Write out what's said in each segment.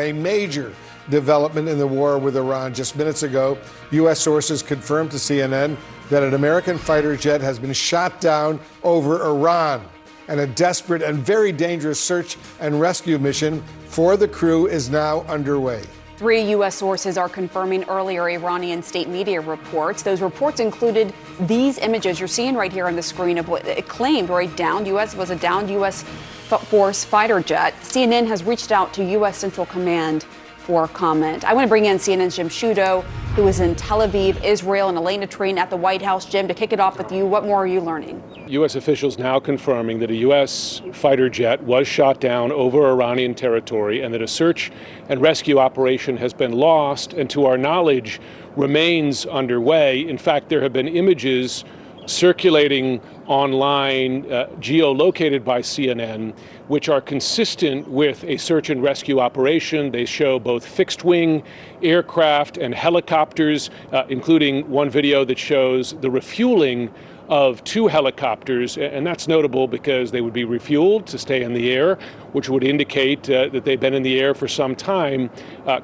a major development in the war with Iran. Just minutes ago, U.S. sources confirmed to CNN that an American fighter jet has been shot down over Iran. And a desperate and very dangerous search and rescue mission for the crew is now underway. 3 U.S. sources are confirming earlier Iranian state media reports. Those reports included these images you're seeing right here on the screen of what it claimed were a downed U.S. Force fighter jet. CNN has reached out to U.S. Central Command for comment. I want to bring in CNN's Jim Sciutto, who is in Tel Aviv, Israel, and Elena Trine at the White House. Jim, to kick it off with you, what more are you learning? U.S. officials now confirming that a U.S. fighter jet was shot down over Iranian territory and that a search and rescue operation has been lost and, to our knowledge, remains underway. In fact, there have been images circulating online, geolocated by CNN, which are consistent with a search and rescue operation. They show both fixed-wing aircraft and helicopters, including one video that shows the refueling of 2 helicopters, and that's notable because they would be refueled to stay in the air, which would indicate that they've been in the air for some time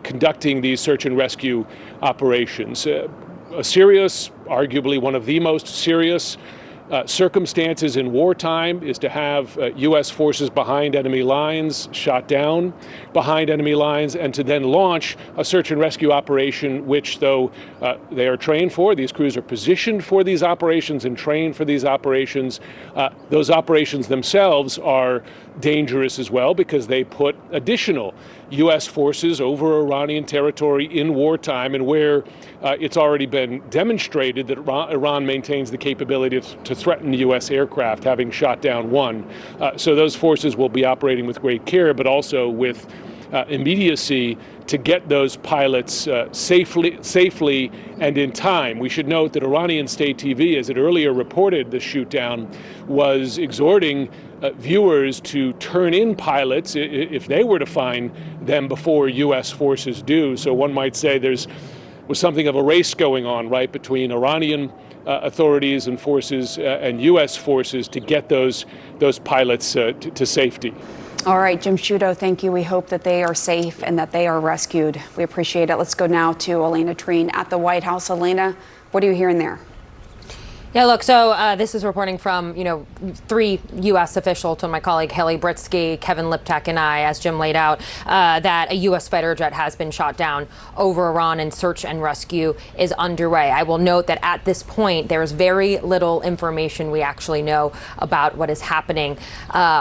conducting these search and rescue operations. A serious, arguably one of the most serious circumstances in wartime is to have U.S. forces behind enemy lines, shot down behind enemy lines, and to then launch a search and rescue operation, which, though they are trained for, these crews are positioned for these operations and trained for these operations, those operations themselves are dangerous as well because they put additional U.S. forces over Iranian territory in wartime, and where it's already been demonstrated that Iran maintains the capability to threaten U.S. aircraft, having shot down one. So those forces will be operating with great care, but also with immediacy to get those pilots safely and in time. We should note that Iranian state TV, as it earlier reported the shoot-down, was exhorting viewers to turn in pilots if they were to find them before U.S. forces do. So one might say was something of a race going on, right, between Iranian authorities and forces and U.S. forces to get those pilots to safety. All right, Jim Sciutto, thank you. We hope that they are safe and that they are rescued. We appreciate it. Let's go now to Elena Trine at the White House. Elena, what are you hearing there? Yeah, look, so this is reporting from, 3 U.S. officials, to my colleague Haley Britsky, Kevin Liptak, and I, as Jim laid out, that a U.S. fighter jet has been shot down over Iran and search and rescue is underway. I will note that at this point, there is very little information we actually know about what is happening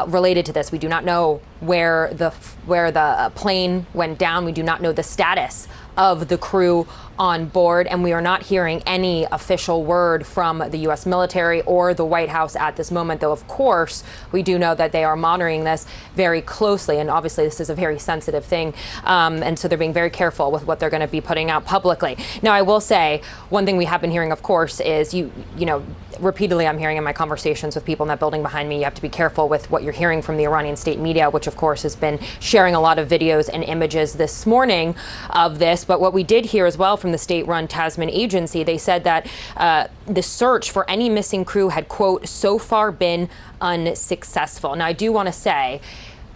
related to this. We do not know where the plane went down. We do not know the status of the crew on board, and we are not hearing any official word from the U.S. military or the White House at this moment, though of course we do know that they are monitoring this very closely, and obviously this is a very sensitive thing, and so they're being very careful with what they're going to be putting out publicly. Now, I will say one thing we have been hearing, of course, is repeatedly I'm hearing in my conversations with people in that building behind me, you have to be careful with what you're hearing from the Iranian state media, which of course has been sharing a lot of videos and images this morning of this. But what we did hear as well from the state-run Tasman agency, they said that the search for any missing crew had, quote, so far been unsuccessful. Now, I do want to say,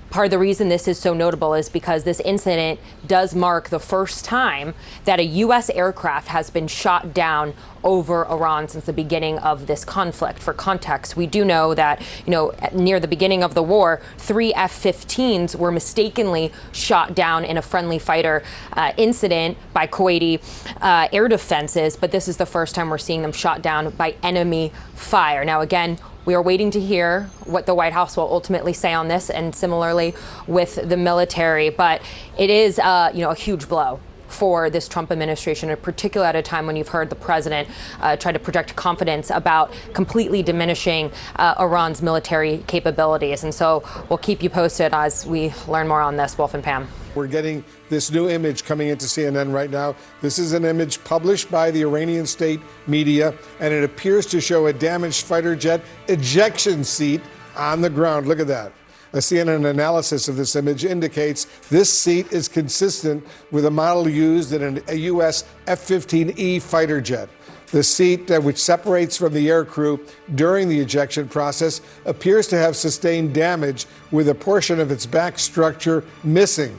part of the reason this is so notable is because this incident does mark the first time that a U.S. aircraft has been shot down over Iran since the beginning of this conflict. For context, we do know that, near the beginning of the war, 3 F-15s were mistakenly shot down in a friendly fighter incident by Kuwaiti air defenses, but this is the first time we're seeing them shot down by enemy fire. Now, again, we are waiting to hear what the White House will ultimately say on this, and similarly with the military. But it is, a huge blow for this Trump administration, in particular at a time when you've heard the president try to project confidence about completely diminishing Iran's military capabilities. And so we'll keep you posted as we learn more on this. Wolf and Pam. We're getting this new image coming into CNN right now. This is an image published by the Iranian state media, and it appears to show a damaged fighter jet ejection seat on the ground. Look at that. A CNN analysis of this image indicates this seat is consistent with a model used in a U.S. F-15E fighter jet. The seat, which separates from the aircrew during the ejection process, appears to have sustained damage with a portion of its back structure missing.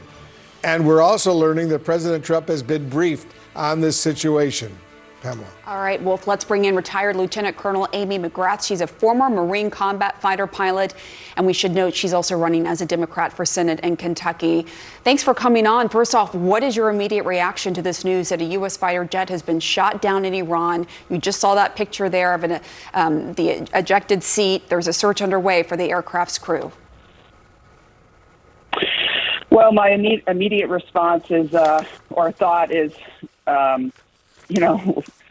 And we're also learning that President Trump has been briefed on this situation. Pamela. All right, Wolf, let's bring in retired Lieutenant Colonel Amy McGrath. She's a former Marine combat fighter pilot, and we should note she's also running as a Democrat for Senate in Kentucky. Thanks for coming on. First off, what is your immediate reaction to this news that a U.S. fighter jet has been shot down in Iran? You just saw that picture there of the ejected seat. There's a search underway for the aircraft's crew. Well, my immediate response is, or thought is,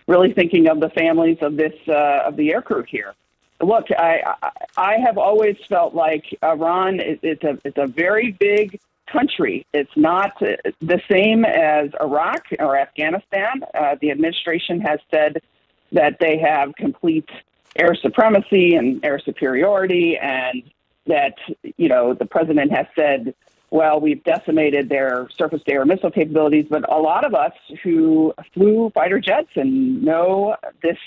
really thinking of the families of this of the aircrew here. Look, I have always felt like Iran it's a very big country. It's not the same as Iraq or Afghanistan. The administration has said that they have complete air supremacy and air superiority, and that the president has said, well, we've decimated their surface-to-air missile capabilities, but a lot of us who flew fighter jets and know this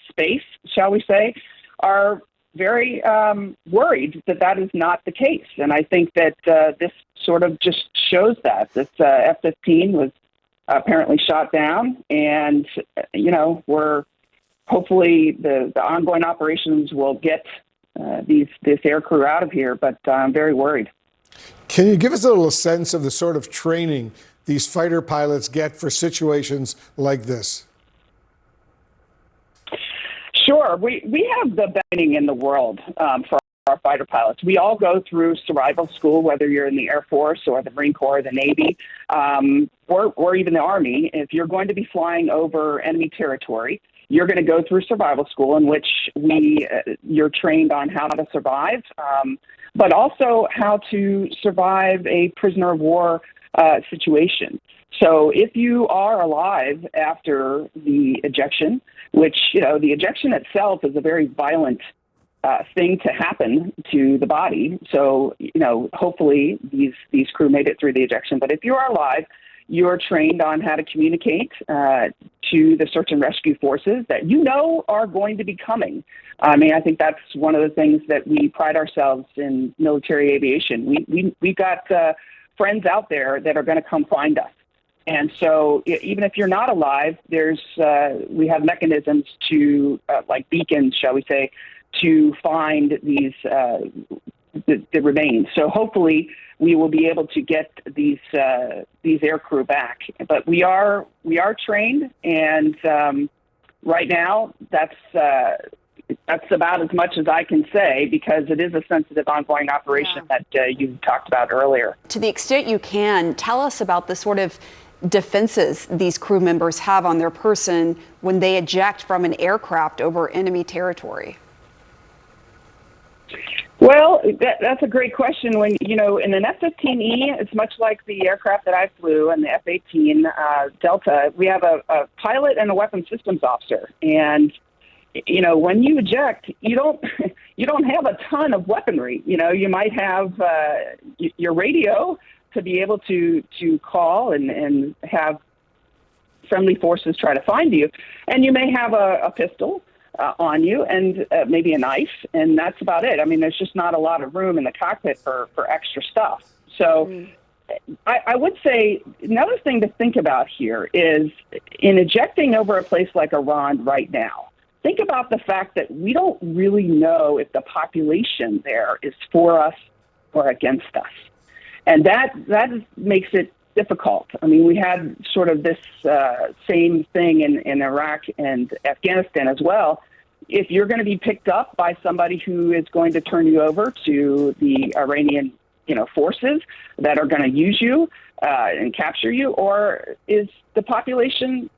space, shall we say, are very worried that that is not the case. And I think that this sort of just shows that. This F-15 was apparently shot down, and, we're hopefully the ongoing operations will get this aircrew out of here, but I'm very worried. Can you give us a little sense of the sort of training these fighter pilots get for situations like this? Sure. We have the best training in the world for our fighter pilots. We all go through survival school, whether you're in the Air Force or the Marine Corps or the Navy, or even the Army. If you're going to be flying over enemy territory, you're going to go through survival school, in which you're trained on how to survive, but also how to survive a prisoner of war situation. So if you are alive after the ejection, which, the ejection itself is a very violent thing to happen to the body. So, hopefully these crew made it through the ejection. But if you are alive, you're trained on how to communicate to the search and rescue forces that are going to be coming. I mean, I think that's one of the things that we pride ourselves in military aviation. We've got friends out there that are going to come find us. And so even if you're not alive, we have mechanisms to, like beacons, shall we say, to find these the remains. So hopefully we will be able to get these aircrew back. But we are trained, and right now that's about as much as I can say, because it is a sensitive ongoing operation that you talked about earlier. To the extent you can, tell us about the sort of defenses these crew members have on their person when they eject from an aircraft over enemy territory. Well, that's a great question. When, in an F-15E, it's much like the aircraft that I flew, and the F-18 Delta. We have a pilot and a weapons systems officer. And, when you eject, you don't have a ton of weaponry. You might have your radio to be able to call and have friendly forces try to find you. And you may have a pistol on you, and maybe a knife, and that's about it. I mean, there's just not a lot of room in the cockpit for extra stuff. So I would say another thing to think about here is, in ejecting over a place like Iran right now, think about the fact that we don't really know if the population there is for us or against us. And that makes it difficult. I mean, we had sort of this same thing in Iraq and Afghanistan as well. If you're going to be picked up by somebody who is going to turn you over to the Iranian, forces that are going to use you and capture you, or is the population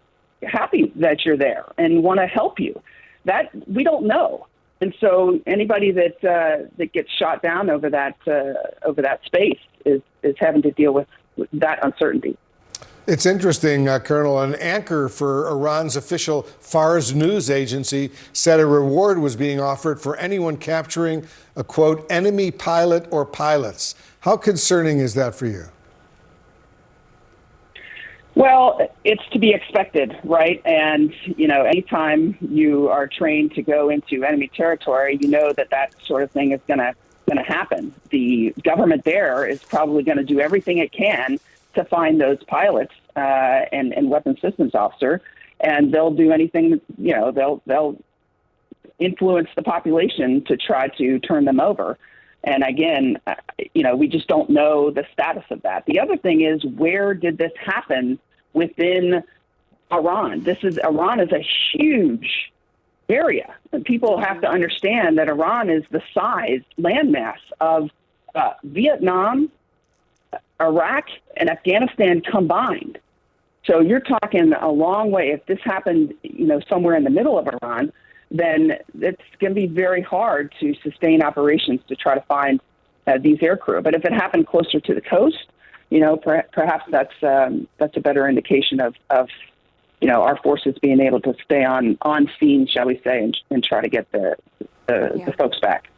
happy that you're there and want to help you? That we don't know. And so anybody that gets shot down over that space is having to deal with that uncertainty. It's interesting, Colonel. An anchor for Iran's official Fars news agency said a reward was being offered for anyone capturing a, quote, enemy pilot or pilots. How concerning is that for you? Well, it's to be expected, right? And, anytime you are trained to go into enemy territory, that sort of thing is going to happen. The government there is probably going to do everything it can to find those pilots and weapons systems officer, and they'll do anything. They'll influence the population to try to turn them over. And again, we just don't know the status of that. The other thing is, where did this happen within Iran? Iran is a huge area, and people have to understand that Iran is the size, landmass of Vietnam, Iraq, and Afghanistan combined. So you're talking a long way. If this happened, somewhere in the middle of Iran, then it's going to be very hard to sustain operations to try to find these aircrew. But if it happened closer to the coast, perhaps that's a better indication of our forces being able to stay on scene, shall we say, and try to get the folks back.